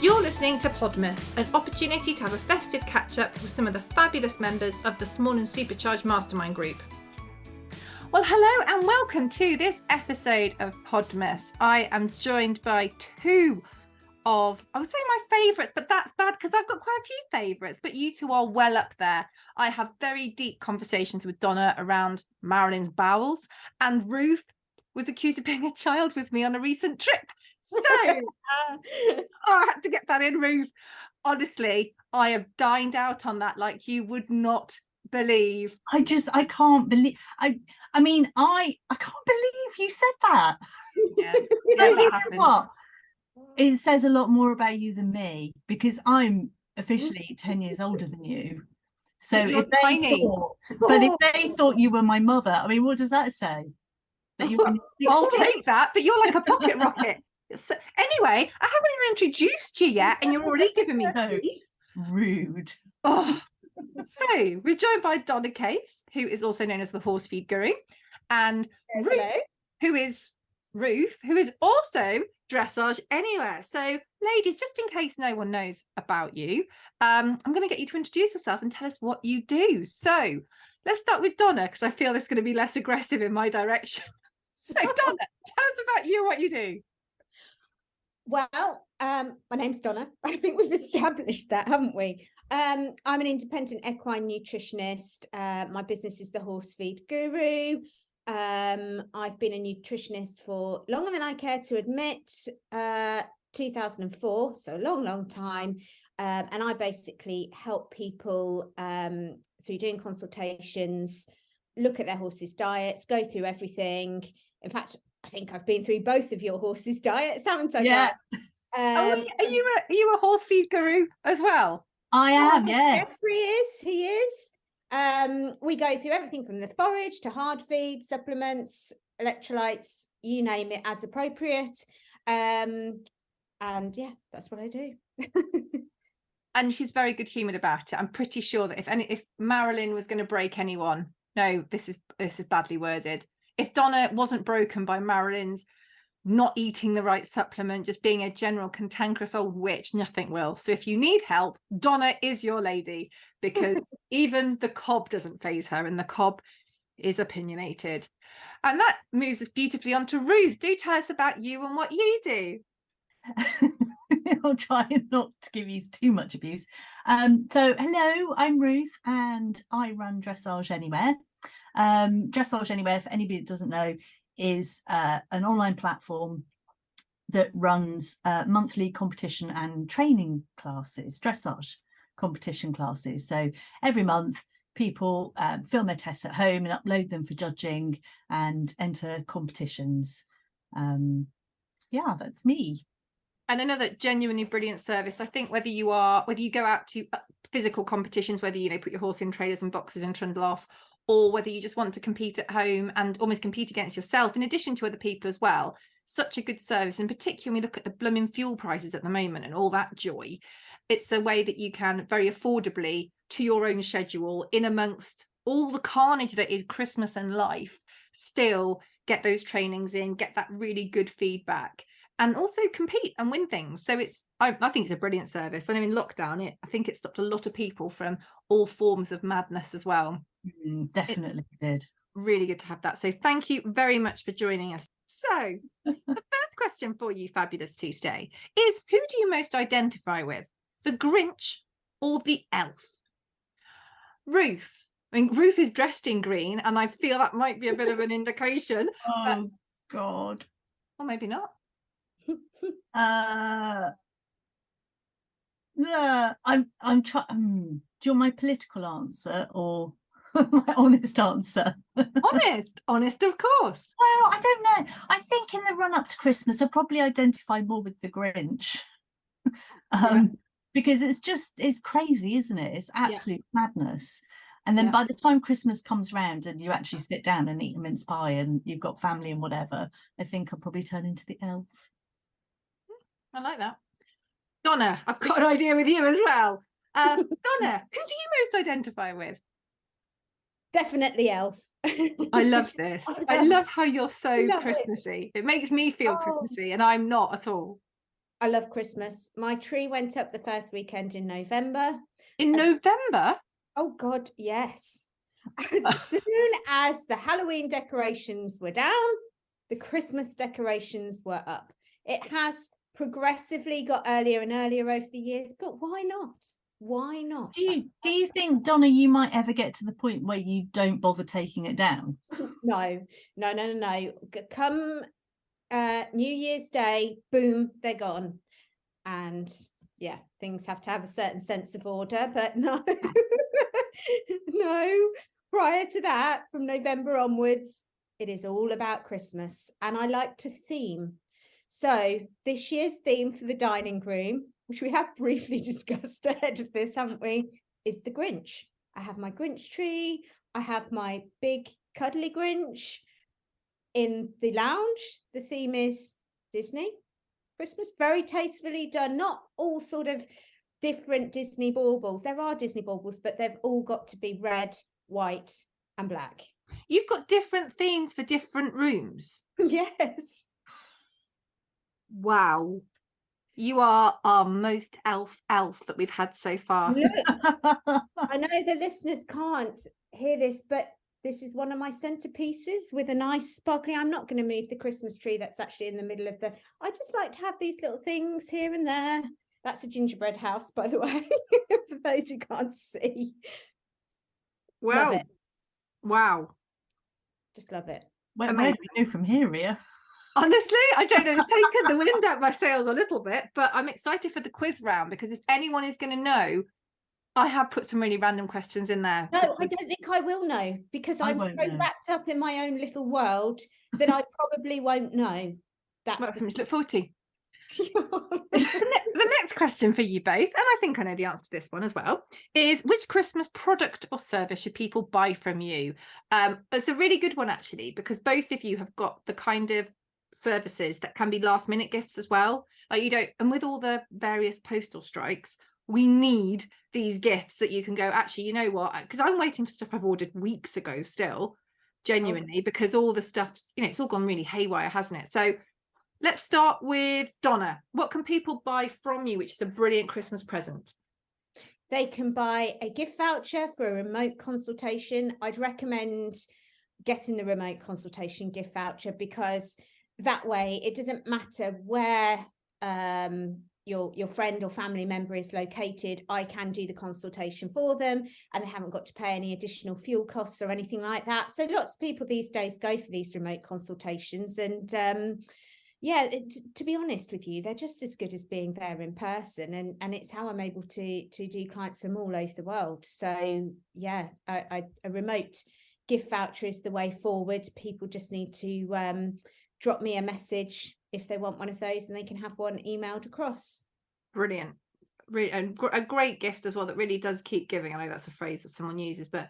You're listening to Podmas, an opportunity to have a festive catch-up with some of the fabulous members of the Small and Supercharged Mastermind group. Well, hello and welcome to this episode of Podmas. I am joined by two of, I would say my favourites, but that's bad because I've got quite a few favourites, but you two are well up there. I have very deep conversations with Donna around Marilyn's bowels, and Ruth was accused of being a child with me on a recent trip. So, I had to get that in, Ruth. Honestly, I have dined out on that like you would not believe. I can't believe, I can't believe you said that. Yeah, But you know what? It says a lot more about you than me, because I'm officially 10 years older than you. So if they thought you were my mother, I mean, what does that say? That you were I'll take that, but you're like a pocket rocket. So, anyway, I haven't even introduced you yet, and you're already giving me grief. Rude. Oh. So we're joined by Donna Case, who is also known as the horse feed guru, and Ruth, who is also Dressage Anywhere. So, ladies, just in case no one knows about you, I'm going to get you to introduce yourself and tell us what you do. So let's start with Donna, because I feel it's going to be less aggressive in my direction. So Donna, tell us about you and what you do. Well, my name's Donna. I think we've established that, haven't we? I'm an independent equine nutritionist. My business is the Horse Feed Guru. I've been a nutritionist for longer than I care to admit, 2004, so a long time. And I basically help people through doing consultations, look at their horses' diets, go through everything. In fact, I think I've been through both of your horses' diets, haven't I? Yeah. Are you a horse feed guru as well? I am, yes. He is. We go through everything from the forage to hard feed, supplements, electrolytes, you name it, as appropriate. And yeah, that's what I do. And she's very good humoured about it. I'm pretty sure that if Marilyn was going to break anyone, no, this is badly worded. If Donna wasn't broken by Marilyn's not eating the right supplement, just being a general cantankerous old witch, nothing will. So if you need help, Donna is your lady, because even the cob doesn't faze her, and the cob is opinionated. And that moves us beautifully on to Ruth. Do tell us about you and what you do. I'll try not to give you too much abuse. So hello, I'm Ruth, and I run Dressage Anywhere. Dressage Anywhere, for anybody that doesn't know, is an online platform that runs monthly competition and training classes, dressage competition classes. So every month people film their tests at home and upload them for judging and enter competitions. Yeah, that's me. And another genuinely brilliant service. I think whether you go out to physical competitions, whether you put your horse in trailers and boxes and trundle off, or whether you just want to compete at home and almost compete against yourself in addition to other people as well, such a good service. In particular, when we look at the blooming fuel prices at the moment and all that joy, it's a way that you can very affordably, to your own schedule, in amongst all the carnage that is Christmas and life, still get those trainings in, get that really good feedback, and also compete and win things. So I think it's a brilliant service. I know in lockdown, I think it stopped a lot of people from all forms of madness as well. Definitely did. Really good to have that. So thank you very much for joining us. So the first question for you fabulous two today is, who do you most identify with, the Grinch or the elf? Ruth. I mean, Ruth is dressed in green, and I feel that might be a bit of an indication. Oh, God. Or maybe not. I'm trying. Do you want my political answer or my honest answer? honest, of course. Well, I don't know. I think in the run up to Christmas, I probably identify more with the Grinch. Because it's crazy, isn't it? It's absolute madness. And then by the time Christmas comes round and you actually sit down and eat a mince pie and you've got family and whatever, I think I'll probably turn into the elf. I like that. Donna, I've got an idea with you as well. Donna, who do you most identify with? Definitely elf. I love this. I love how you're so Christmassy. It makes me feel Christmassy, and I'm not at all. I love Christmas. My tree went up the first weekend in November. In November? Oh God, yes. As soon as the Halloween decorations were down, the Christmas decorations were up. It has progressively got earlier and earlier over the years, but why not? Why not? Do you think, Donna, you might ever get to the point where you don't bother taking it down? No. Come New Year's Day, boom, they're gone. And yeah, things have to have a certain sense of order, but no, no. Prior to that, from November onwards, it is all about Christmas. And I like to theme. So this year's theme for the dining room, which we have briefly discussed ahead of this, haven't we, is the Grinch. I have my Grinch tree. I have my big cuddly Grinch. In the lounge, the theme is Disney Christmas, very tastefully done, not all sort of different Disney baubles. There are Disney baubles, but they've all got to be red, white, and black. You've got different themes for different rooms. Yes. Wow. You are our most elf that we've had so far. I know the listeners can't hear this, but this is one of my centerpieces with a nice sparkly. I'm not going to move the Christmas tree that's actually in the middle of the. I just like to have these little things here and there. That's a gingerbread house, by the way, for those who can't see. Wow. Love it. Wow. Just love it. Where do we go from here, Ria? Honestly, I don't know. It's taken the wind out my sails a little bit, but I'm excited for the quiz round because if anyone is going to know, I have put some really random questions in there. No, I don't think I will know because I'm so wrapped up in my own little world that I probably won't know. That's something to look forward to. The The next question for you both, and I think I know the answer to this one as well, is which Christmas product or service should people buy from you? It's a really good one actually, because both of you have got the kind of services that can be last minute gifts as well. Like you don't, and with all the various postal strikes, we need these gifts that you can go, actually, you know what? Because I'm waiting for stuff I've ordered weeks ago still, genuinely, because all the stuff's, it's all gone really haywire, hasn't it? So let's start with Donna. What can people buy from you, which is a brilliant Christmas present? They can buy a gift voucher for a remote consultation. I'd recommend getting the remote consultation gift voucher because that way it doesn't matter where your friend or family member is located. I can do the consultation for them and they haven't got to pay any additional fuel costs or anything like that. So lots of people these days go for these remote consultations and to be honest with you, they're just as good as being there in person, and it's how I'm able to do clients from all over the world. So yeah, a remote gift voucher is the way forward. People just need to drop me a message if they want one of those, and they can have one emailed across. Brilliant. Really, and a great gift as well that really does keep giving. I know that's a phrase that someone uses, but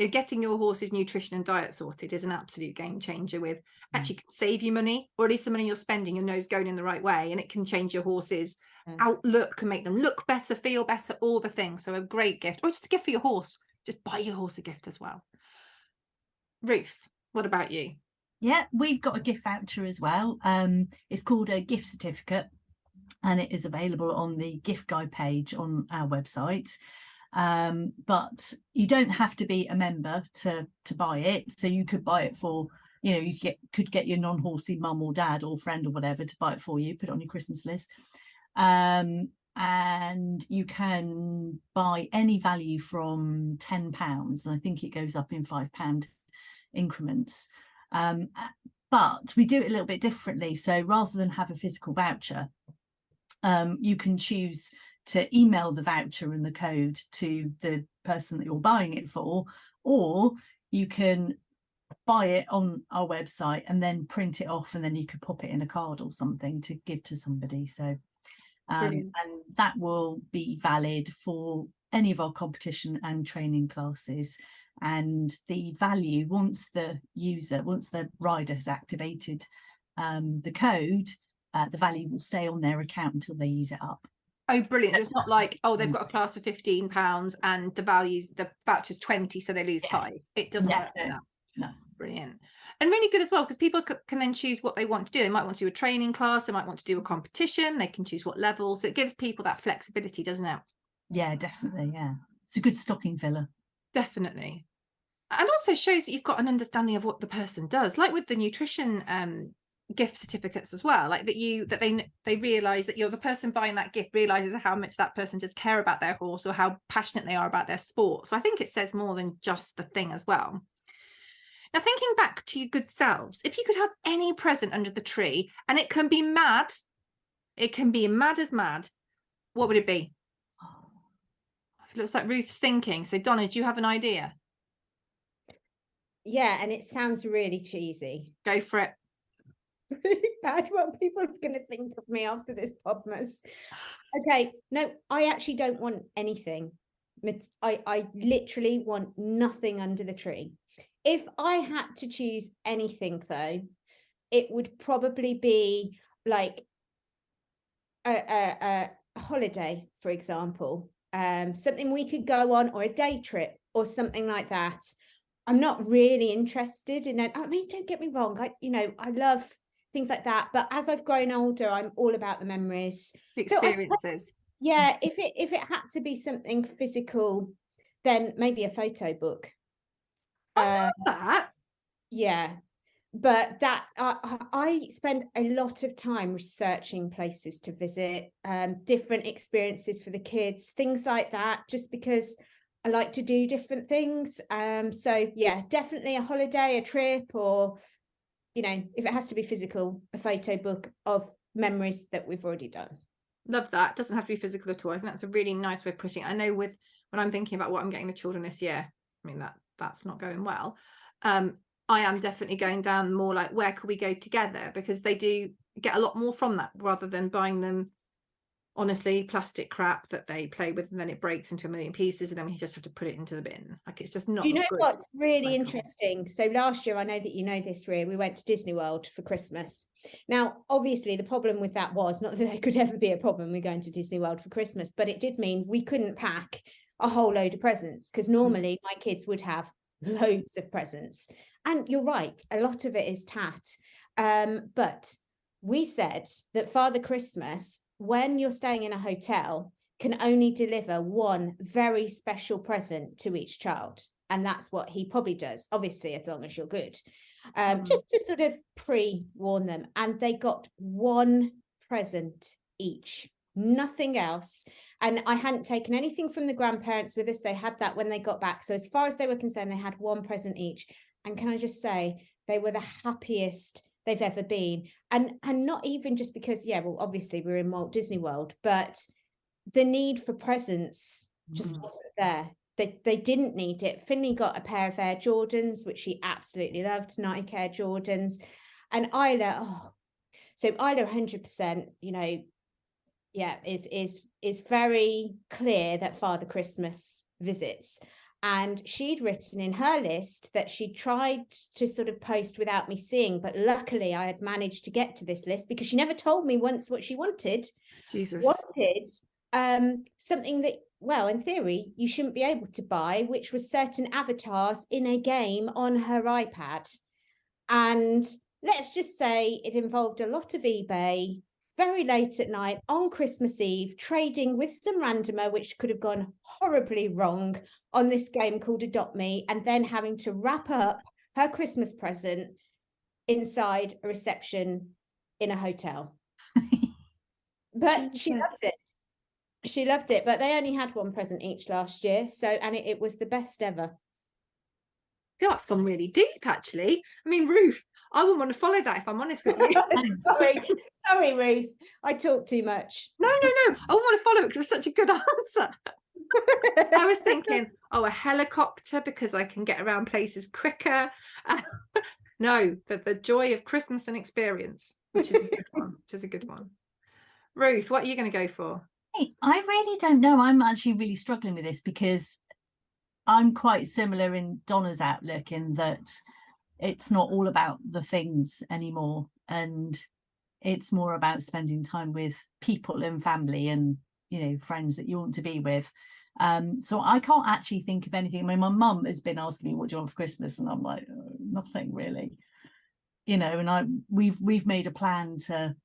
getting your horse's nutrition and diet sorted is an absolute game changer. With actually can save you money, or at least the money you're spending, you know, is going in the right way, and it can change your horse's outlook and make them look better, feel better, all the things. So a great gift, or just a gift for your horse. Just buy your horse a gift as well. Ruth, what about you? Yeah, we've got a gift voucher as well. It's called a gift certificate, and it is available on the gift guide page on our website. But you don't have to be a member to buy it. So you could buy it for, you could get your non-horsey mum or dad or friend or whatever to buy it for you, put it on your Christmas list. And you can buy any value from £10. And I think it goes up in £5 increments. But we do it a little bit differently. So rather than have a physical voucher, you can choose to email the voucher and the code to the person that you're buying it for, or you can buy it on our website and then print it off, and then you could pop it in a card or something to give to somebody. So and that will be valid for any of our competition and training classes. And the value, once the rider has activated the code, the value will stay on their account until they use it up. Oh, brilliant. So it's not like, they've got a class of £15 and the voucher's 20, so they lose 5. It doesn't work like that. No. Brilliant. And really good as well, because people can then choose what they want to do. They might want to do a training class, they might want to do a competition, they can choose what level. So it gives people that flexibility, doesn't it? Yeah, definitely. Yeah, it's a good stocking filler. Definitely. And also shows that you've got an understanding of what the person does, like with the nutrition gift certificates as well, like that they realize that you're the person buying that gift realizes how much that person does care about their horse or how passionate they are about their sport. So I think it says more than just the thing as well. Now, thinking back to your good selves, if you could have any present under the tree, and it can be mad as mad, what would it be? It looks like Ruth's thinking. So Donna, do you have an idea? Yeah, and it sounds really cheesy. Go for it. Really bad what people are going to think of me after this Podmas. Okay, no, I actually don't want anything. I literally want nothing under the tree. If I had to choose anything, though, it would probably be like a holiday, for example, something we could go on, or a day trip or something like that. I'm not really interested in it. I mean, don't get me wrong. I love things like that. But as I've grown older, I'm all about the memories, The experiences. Yeah, if it had to be something physical, then maybe a photo book. I love that. Yeah, but that I spend a lot of time researching places to visit, different experiences for the kids, things like that, just because I like to do different things. So yeah, definitely a holiday, a trip, or if it has to be physical, a photo book of memories that we've already done. Love that. It doesn't have to be physical at all. I think that's a really nice way of putting it. I know when I'm thinking about what I'm getting the children this year, I mean that's not going well. I am definitely going down more like, where could we go together? Because they do get a lot more from that, rather than buying them, honestly, plastic crap that they play with and then it breaks into a million pieces and then we just have to put it into the bin. Like, it's just not good. What's really interesting? So last year, I know that you know this, Rhea, we went to Disney World for Christmas. Now, obviously, the problem with that was not that there could ever be a problem with going to Disney World for Christmas, but it did mean we couldn't pack a whole load of presents, because normally my kids would have loads of presents. And you're right, a lot of it is tat. But we said that Father Christmas, when you're staying in a hotel, can only deliver one very special present to each child. And that's what he probably does, obviously, as long as you're good. Just to sort of pre-warn them. And they got one present each, nothing else. And I hadn't taken anything from the grandparents with us. They had that when they got back. So as far as they were concerned, they had one present each. And can I just say, they were the happiest they've ever been. And not even just because, yeah, well, obviously we're in Walt Disney World, but the need for presents just wasn't there. They didn't need it. Finley got a pair of Air Jordans, which she absolutely loved, Nike Air Jordans. And Isla, Isla 100%, yeah, is very clear that Father Christmas visits. And she'd written in her list that she tried to sort of post without me seeing, but luckily I had managed to get to this list, because she never told me once what she wanted. Jesus. Something that, well, in theory, you shouldn't be able to buy, which was certain avatars in a game on her iPad. And let's just say it involved a lot of eBay, very late at night on Christmas Eve, trading with some randomer, which could have gone horribly wrong on this game called Adopt Me, and then having to wrap up her Christmas present inside a reception in a hotel. But she loved it. She loved it, but they only had one present each last year. So, and it was the best ever. I feel that's gone really deep, actually. I mean, Ruth, I wouldn't want to follow that, if I'm honest with you. Sorry, Ruth. I talk too much. No. I wouldn't want to follow it because it was such a good answer. I was thinking, a helicopter, because I can get around places quicker. No, the joy of Christmas and experience, which is a good one. Ruth, what are you going to go for? I really don't know. I'm actually really struggling with this, because I'm quite similar in Donna's outlook, in that it's not all about the things anymore, and it's more about spending time with people and family and friends that you want to be with. So I can't actually think of anything. I mean, my mum has been asking me, what do you want for Christmas? And I'm like, nothing really. you know, and we've made a plan to,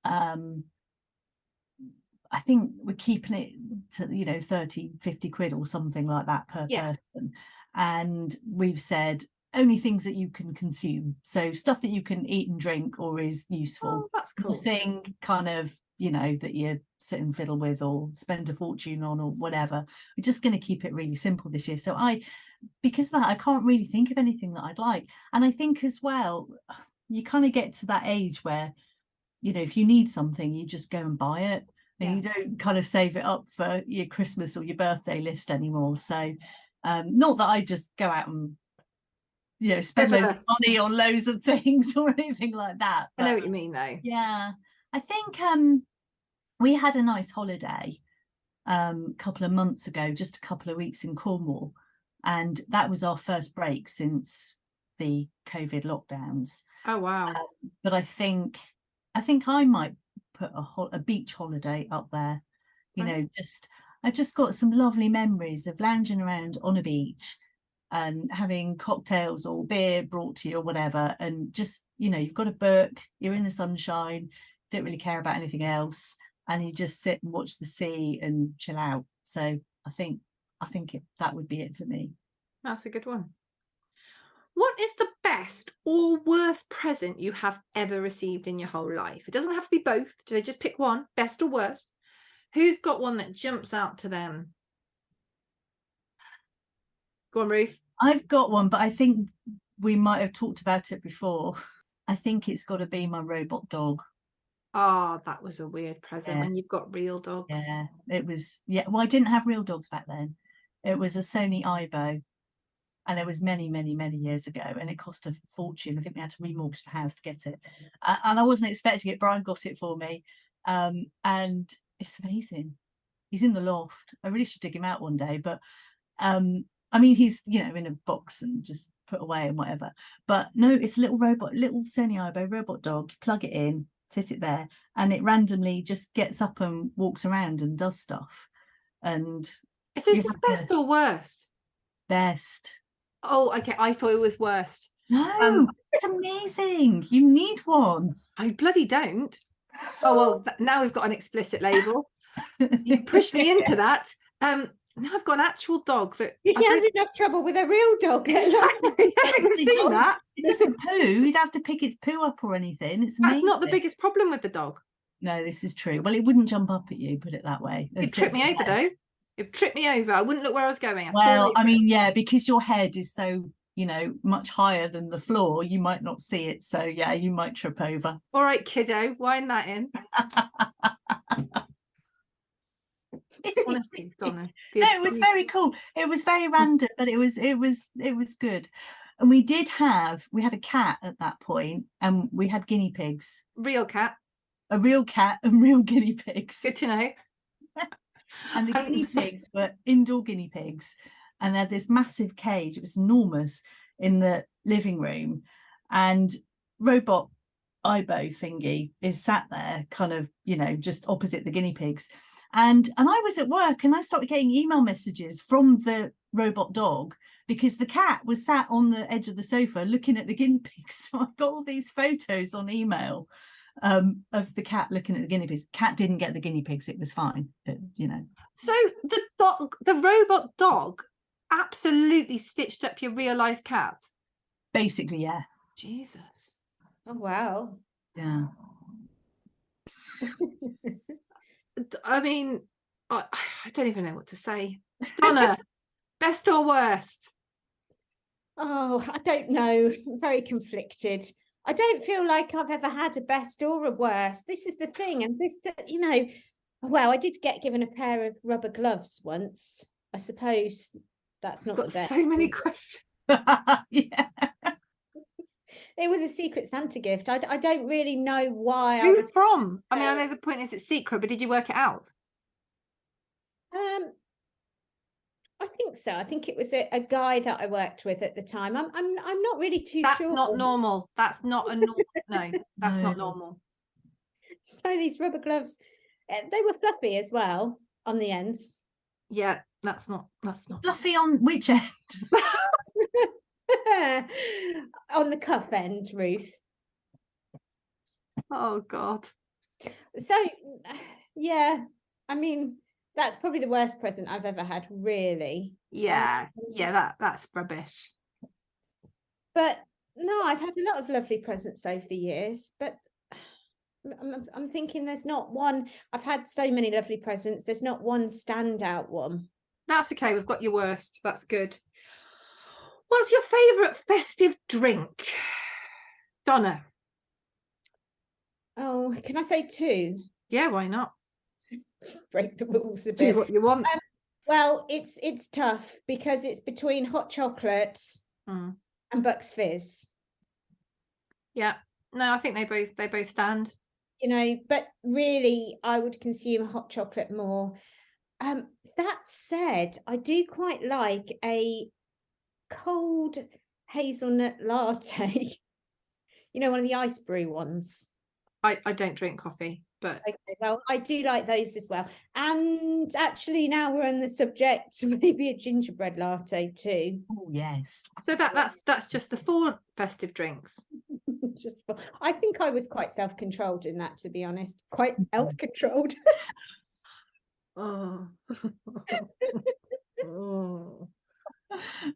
I think we're keeping it to, you know, 30-50 quid or something like that per person. And we've said only things that you can consume. So stuff that you can eat and drink or is useful. Oh, that's cool. Nothing kind of, you know, that you sit and fiddle with or spend a fortune on or whatever. We're just going to keep it really simple this year. So because of that, I can't really think of anything that I'd like. And I think as well, you kind of get to that age where, you know, if you need something, you just go and buy it. And you don't kind of save it up for your Christmas or your birthday list anymore. So not that I just go out and, you know, spend loads of money on loads of things or anything like that. But, I know what you mean, though. Yeah, I think we had a nice holiday a couple of months ago, just a couple of weeks in Cornwall. And that was our first break since the COVID lockdowns. Oh, wow. But I think I might put a beach holiday up there, you know. I just got some lovely memories of lounging around on a beach and having cocktails or beer brought to you or whatever, and just, you know, you've got a book, you're in the sunshine, don't really care about anything else, and you just sit and watch the sea and chill out. So I think that would be it for me. That's a good one. What is the best or worst present you have ever received in your whole life? It doesn't have to be both. Do they just pick one, best or worst? Who's got one that jumps out to them? Go on, Ruth. I've got one, but I think we might have talked about it before. I think it's got to be my robot dog. Oh, that was a weird present when you've got real dogs. Yeah, it was. Yeah, well, I didn't have real dogs back then. It was a Sony Ibo. And it was many, many, many years ago, and it cost a fortune. I think we had to remortgage the house to get it. And I wasn't expecting it. Brian got it for me. And it's amazing. He's in the loft. I really should dig him out one day. But I mean, he's, you know, in a box and just put away and whatever. But no, it's a little Sony Ibo robot dog. You plug it in, sit it there, and it randomly just gets up and walks around and does stuff. And so is this best or worst? Best. Oh, okay. I thought it was worst. No, it's amazing. You need one. I bloody don't. Oh, well, now we've got an explicit label. You pushed me into that. Now I've got an actual dog that... He has enough trouble with a real dog. Exactly. I haven't seen that. It doesn't poo. You'd have to pick its poo up or anything. It's amazing. That's not the biggest problem with the dog. No, this is true. Well, it wouldn't jump up at you, put it that way. It tripped me over, though. It tripped me over. I wouldn't look where I was going. Well, I mean, yeah, because your head is so, you know, much higher than the floor, you might not see it. So, yeah, you might trip over. All right, kiddo, wind that in. Honestly, Donna. No, it was very cool. It was very random, but it was good. And we had a cat at that point, and we had guinea pigs. Real cat. A real cat and real guinea pigs. Good to know. And the guinea pigs were indoor guinea pigs, and they had this massive cage. It was enormous in the living room, and robot Ibo thingy is sat there kind of, you know, just opposite the guinea pigs. And I was at work and I started getting email messages from the robot dog because the cat was sat on the edge of the sofa looking at the guinea pigs. So I got all these photos on email of the cat looking at the guinea pigs. Cat didn't get the guinea pigs. It was fine, you know. So the robot dog absolutely stitched up your real life cat? Basically, yeah. Jesus. Oh, wow. Yeah. I mean, I don't even know what to say. Donna, best or worst? Oh, I don't know. I'm very conflicted. I don't feel like I've ever had a best or a worst. This is the thing. And this, you know, well, I did get given a pair of rubber gloves once. I suppose that's not the best. So many questions. Yeah. It was a Secret Santa gift. I don't really know why. Who was from? I mean, I know the point is it's secret, but did you work it out? I think so. I think it was a guy that I worked with at the time. I'm not really too sure. That's not normal. That's not a normal. No, that's not normal. So these rubber gloves, they were fluffy as well on the ends. Yeah, that's not Fluffy on which end? On the cuff end, Ruth. Oh God. So, yeah, I mean, that's probably the worst present I've ever had, really. Yeah, that's rubbish. But no, I've had a lot of lovely presents over the years, but I'm thinking there's not one. I've had so many lovely presents. There's not one standout one. That's okay. We've got your worst. That's good. What's your favourite festive drink, Donna? Oh, can I say two? Yeah, why not? Just break the rules a Do bit. what you want. Well, it's tough because it's between hot chocolate and Bucks Fizz. Yeah. No, I think they both stand. You know, but really, I would consume hot chocolate more. That said, I do quite like a cold hazelnut latte. You know, one of the ice brew ones. I don't drink coffee, but Okay, well, I do like those as well. And actually, now we're on the subject, maybe a gingerbread latte too. Oh yes. so that's just the 4 festive drinks. Just for, I think I was quite self-controlled in that, to be honest. Quite self-controlled. Oh. Oh.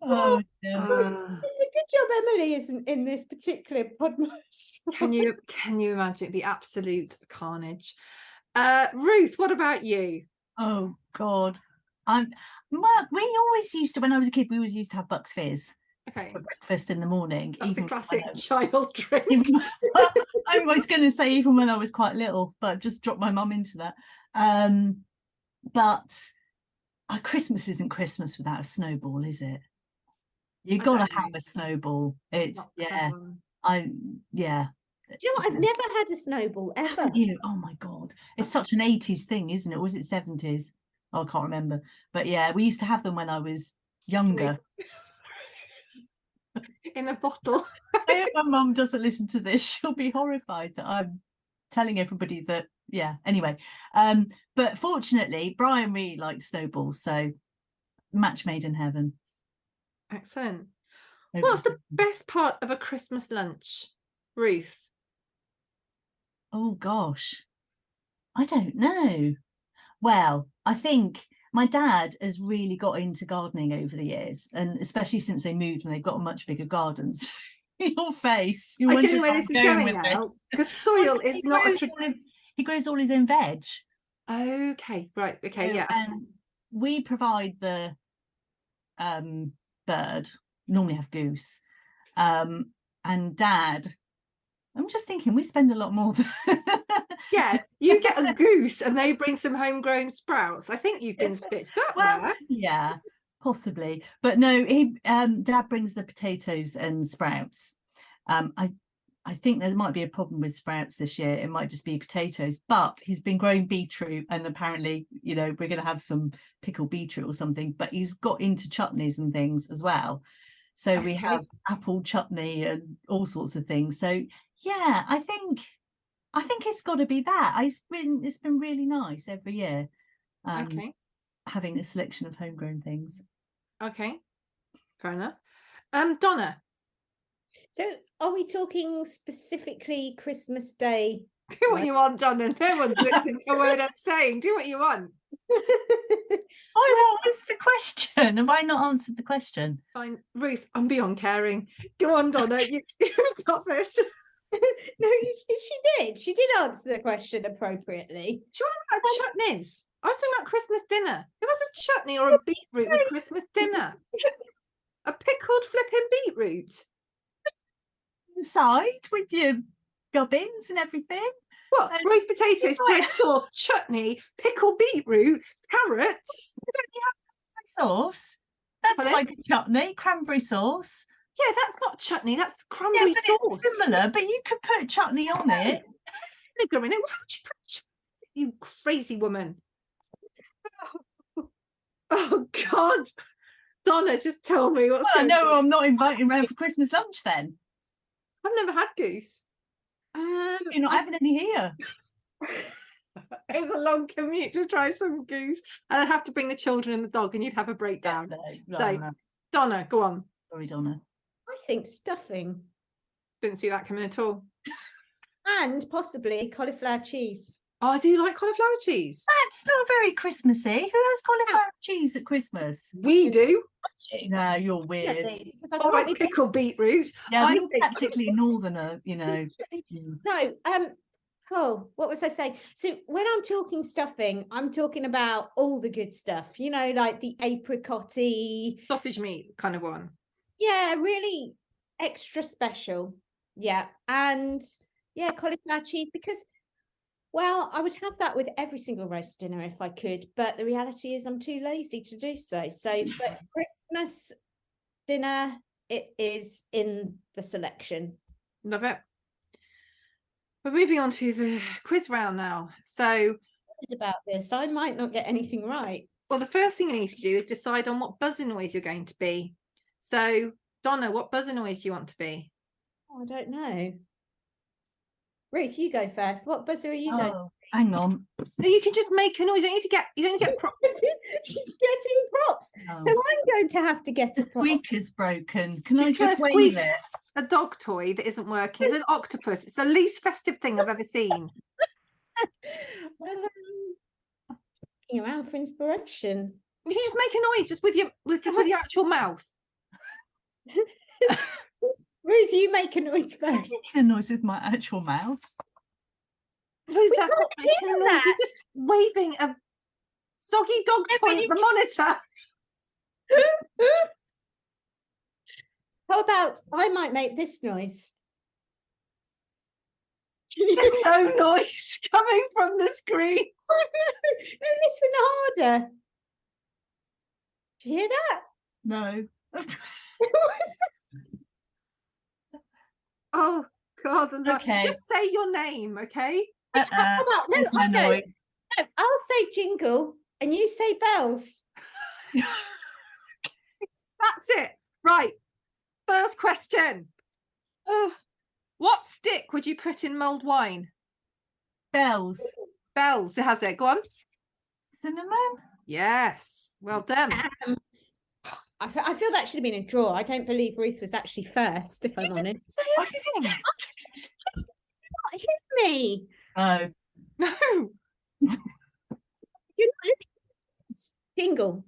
Oh, yeah. It's a good job Emily isn't in this particular Podmas. Can you imagine the absolute carnage? Ruth, what about you? Oh God. We always used to, when I was a kid, we always used to have Bucks Fizz Okay, for breakfast in the morning. that's a even classic when child drink. I was going to say even when I was quite little, but I've just dropped my mum into that. But Christmas isn't Christmas without a snowball, is it? You've I got don't to have know. a snowball. It's Not yeah. clever. Do Yeah. you know what? I've never had a snowball ever. Haven't you? Oh my God. It's such an 80s thing, isn't it? Or was it 70s? Oh, I can't remember. But yeah, we used to have them when I was younger. In a bottle. I hope my mum doesn't listen to this. She'll be horrified that I'm telling everybody that, yeah. Anyway, but fortunately, Brian really likes snowballs, so match made in heaven. Excellent. Over What's to the you. best part of a Christmas lunch, Ruth? Oh gosh, I don't know. Well, I think my dad has really got into gardening over the years, and especially since they moved and they've got much bigger gardens. Your face. You're I don't know wondering where where this I'm is going with this. now because soil is not a He grows all his own veg. Okay, right, okay, So, yes. and we provide the bird, normally have goose. And Dad, I'm just thinking we spend a lot more than Yeah, you get a goose and they bring some homegrown sprouts. I think you've been stitched up there. Yeah, possibly. But no, he Dad brings the potatoes and sprouts. I think there might be a problem with sprouts this year. It might just be potatoes, but he's been growing beetroot, and apparently, you know, we're going to have some pickled beetroot or something. But he's got into chutneys and things as well. So we have apple chutney and all sorts of things. So yeah, I think it's got to be that. It's been really nice every year. Okay, Having a selection of homegrown things. okay, fair enough. Donna, So are we talking specifically Christmas Day? do what you want, Donna. No one's listening to a word I'm saying. Do what you want. What was the question? Have I not answered the question? Fine, Ruth, I'm beyond caring. Go on, Donna. You got this. No, she did answer the question appropriately. Do you want to about chutneys? I was talking about Christmas dinner. It was a chutney or a beetroot with Christmas dinner. A pickled flipping beetroot. Inside with your gubbins and everything. What? Roast potatoes, bread sauce, chutney, pickled beetroot, carrots. Sauce. That's Pardon? like a chutney, cranberry sauce. Yeah, that's not chutney. That's Yeah, cranberry but sauce. it's similar, but you could put chutney on it. Vinegar in it. Why would you put chutney, you crazy woman? Oh God, Donna, just tell me what's. Well, no, I'm not inviting round for Christmas lunch then. I've never had goose. You're not having any here. It's a long commute to try some goose, and I'd have to bring the children and the dog, and you'd have a breakdown. No, So, Donna, go on. Sorry, Donna. think stuffing Didn't see that coming at all. and possibly cauliflower cheese. Oh, I do like cauliflower cheese. That's not very Christmassy. Who has cauliflower cheese at Christmas? We do. No, you're weird. Definitely, because I All can't right, be pickle beetroot. Yeah, I we're think practically northerner, you know. No, oh, what was I saying? So when I'm talking stuffing, I'm talking about all the good stuff, you know, like the apricotty, sausage meat kind of one. yeah, really extra special. Yeah. And yeah, cauliflower cheese, because well, I would have that with every single roast dinner if I could, but the reality is I'm too lazy to do so. So, but Christmas dinner, it is in the selection. Love it. We're moving on to the quiz round now. So, About this, I might not get anything right. well, the first thing you need to do is decide on what buzzer noise you're going to be. So, Donna, what buzzer noise do you want to be? Oh, I don't know. Ruth, you go first. What buzzer are you going? Oh, hang on. No, you can just make a noise. You don't need to get She's getting props. Oh. So I'm going to have to get The a prop. squeaker's broken. Can I She's trying just to wave squeak. it? a dog toy that isn't working. It's an octopus. It's the least festive thing I've ever seen. Looking around for inspiration. You can just make a noise just with your actual mouth. Ruth, you make a noise first. Making a noise with my actual mouth. Ruth, that's can't not making a hear noise. that. You're just waving a soggy dog toy at the monitor. How about I might make this noise? There's no noise coming from the screen. No, listen harder. Do you hear that? No. Oh God! Okay. Just say your name, okay? Come on, no, There's my I know. noise. No, I'll say jingle and you say bells. That's it. Right. First question. What stick would you put in mulled wine? Bells. Bells. It has it. Go on. Cinnamon? Yes. Well done. I feel that should have been a draw. I don't believe Ruth was actually first, if I'm honest. Say I anything. didn't- Hit me. No. No. You're not listening. Jingle.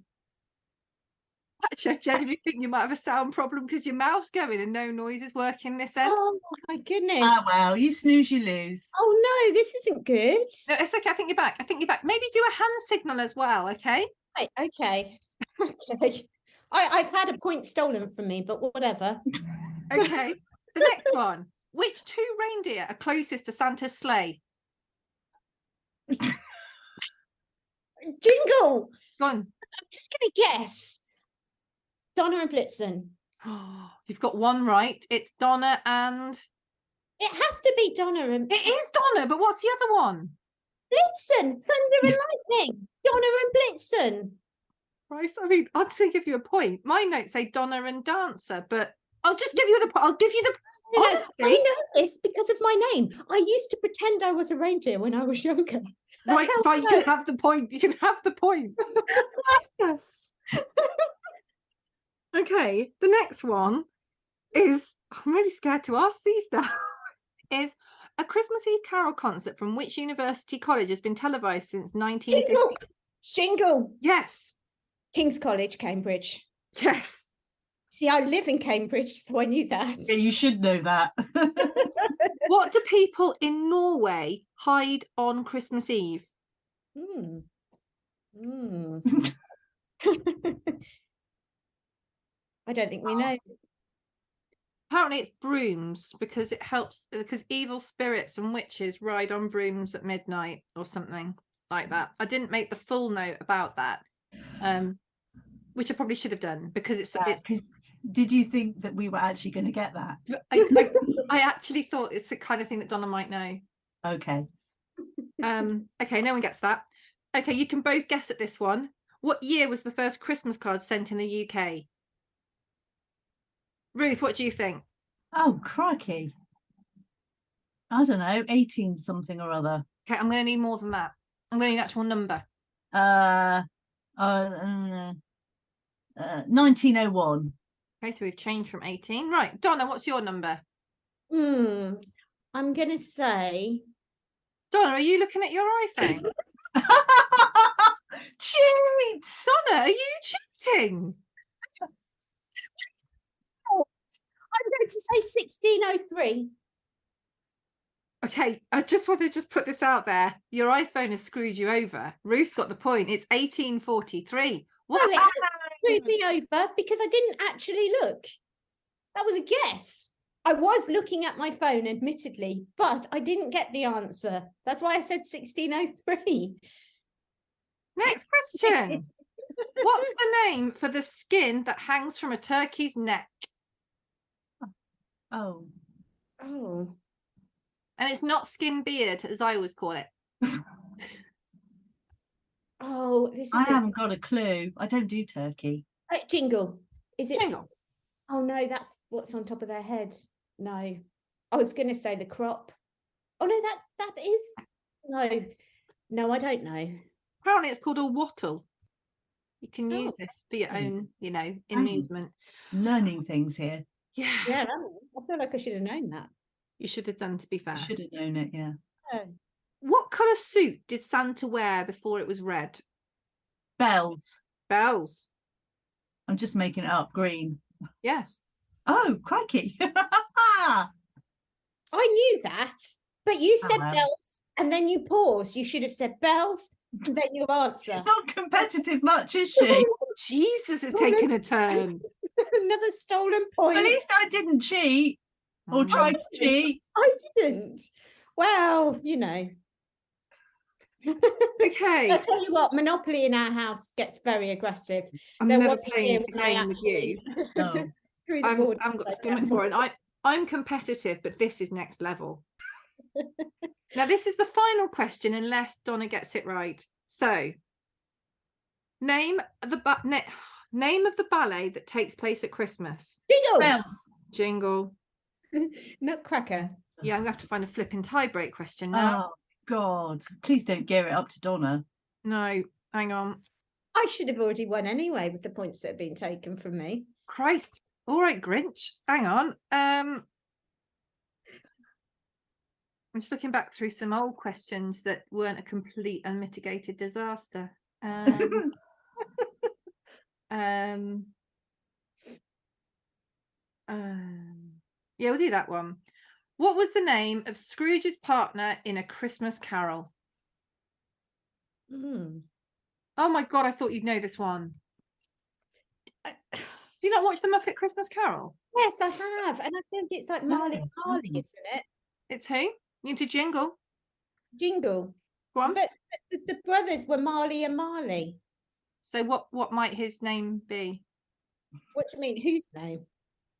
Actually, I genuinely think you might have a sound problem because your mouth's going and no noise is working this end. Oh my goodness. Ah, well, you snooze, you lose. Oh no, this isn't good. No, it's okay. I think you're back. Maybe do a hand signal as well, okay? Right, okay. Okay. I've had a point stolen from me, but whatever. Okay. The next one. Which two reindeer are closest to Santa's sleigh? Jingle. Go on. I'm just gonna guess. Donna and Blitzen. You've got one right. It's Donna and... It has to be Donna and It is Donna, but what's the other one? Blitzen. Thunder and lightning. Donna and Blitzen. Right, I mean, I'm just going to give you a point. My notes say Donna and Dancer, but I'll just give you the point. I'll give you the... No, Honestly, I know this because of my name. I used to pretend I was a reindeer when I was younger. right, how fine, you I can have the point. You can have the point. Jesus. Okay, the next one is, I'm really scared to ask these now, is a Christmas Eve carol concert from which university college has been televised since 1950? Jingle. Jingle. Yes, King's College, Cambridge. yes. See, I live in Cambridge, so I knew that. Yeah, you should know that. What do people in Norway hide on Christmas Eve? Mm. Mm. I don't think we know. Apparently it's brooms because it helps, because evil spirits and witches ride on brooms at midnight or something like that. I didn't make the full note about that, which I probably should have done because it's Did you think that we were actually going to get that? I actually thought it's the kind of thing that Donna might know. Okay. Okay, no one gets that. Okay, you can both guess at this one. What year was the first Christmas card sent in the UK? Ruth, what do you think? Oh, crikey. I don't know, 18 something or other. Okay, I'm going to need more than that. I'm going to need an actual number. 1901. Okay, so we've changed from 18. Right, Donna, what's your number? I'm going to say... Donna, are you looking at your iPhone? Cheat! Donna, are you cheating? I'm going to say 1603. Okay, I just want to put this out there. Your iPhone has screwed you over. Ruth got the point. It's 1843. What? No, it has screwed me over because I didn't actually look. That was a guess. I was looking at my phone, admittedly, but I didn't get the answer. That's why I said 1603. Next question. What's the name for the skin that hangs from a turkey's neck? Oh. And it's not skin beard, as I always call it. This is I haven't got a clue. I don't do turkey. Jingle. Is it? Jingle. Oh, no, that's what's on top of their head. No. I was going to say the crop. Oh, no, that is. No, I don't know. Apparently it's called a wattle. You can use this for your own, amusement. Learning things here. Yeah. Yeah, I feel like I should have known that. You should have done, to be fair. I should have known it, yeah. What colour suit did Santa wear before it was red? Bells. Bells. I'm just making it up. Green. Yes. Oh, crikey. I knew that, but you said well. bells and then you paused. You should have said bells and then your answer. She's not competitive much, is she? Jesus, it's taken a turn. Another stolen point. At least I didn't cheat or try to cheat. I didn't. Well, Okay. I'll tell you what, Monopoly in our house gets very aggressive. I'm There never was a playing year the when I game with you. No. threw the I've board got the upside stomach down. for it. I'm competitive, but this is next level. Now, this is the final question, unless Donna gets it right. So, name of the ballet that takes place at Christmas. Jingle. Bells. Jingle. Nutcracker. Yeah, I'm going to have to find a flipping tie-break question now. Oh, God. Please don't gear it up to Donna. No, hang on. I should have already won anyway with the points that have been taken from me. Christ. All right, Grinch. Hang on. I'm just looking back through some old questions that weren't a complete unmitigated disaster. Yeah, we'll do that one. What was the name of Scrooge's partner in A Christmas Carol? Oh my God, I thought you'd know this one. Do you not watch the Muppet Christmas Carol? Yes, I have. And I think it's like Marley and Marley, isn't it? It's who? You into Jingle? Jingle. Go on. But the brothers were Marley and Marley. So what might his name be? What do you mean? Whose name?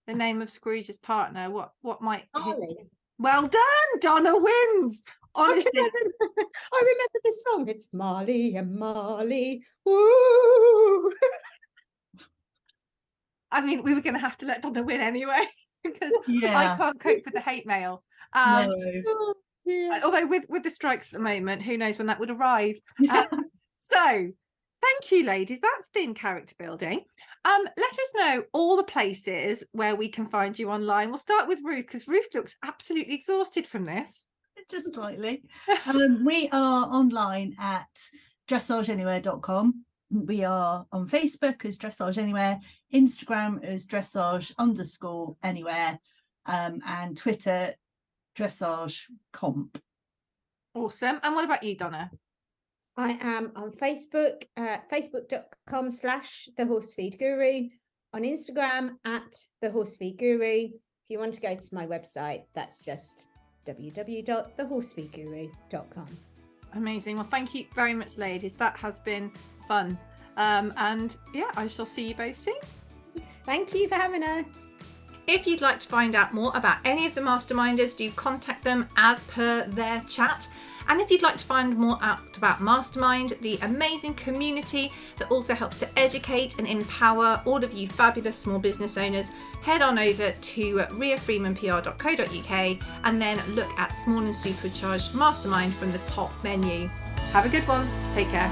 The name of Scrooge's partner. What might Marley. Well done, Donna wins. Honestly, I remember the song. It's Marley and Marley. Woo! I mean, we were going to have to let Donna win anyway because Yeah. I can't cope with the hate mail. No. Oh, dear. Although with the strikes at the moment, who knows when that would arrive. So thank you, ladies. That's been character building. Let us know all the places where we can find you online. We'll start with Ruth because Ruth looks absolutely exhausted from this. Just slightly. We are online at dressageanywhere.com. We are on Facebook as Dressage Anywhere, Instagram as dressage_anywhere, and Twitter Dressage Comp. Awesome. And what about you, Donna? I am on Facebook, facebook.com/The Horse Feed Guru, on Instagram at The Horse Feed Guru. If you want to go to my website, that's just www.thehorsefeedguru.com. Amazing. Well, thank you very much, ladies. That has been fun. And yeah, I shall see you both soon. Thank you for having us. If you'd like to find out more about any of the masterminders, do contact them as per their chat. And if you'd like to find more out about Mastermind, the amazing community that also helps to educate and empower all of you fabulous small business owners, head on over to riafreemanpr.co.uk and then look at Small and Supercharged Mastermind from the top menu. Have a good one. Take care.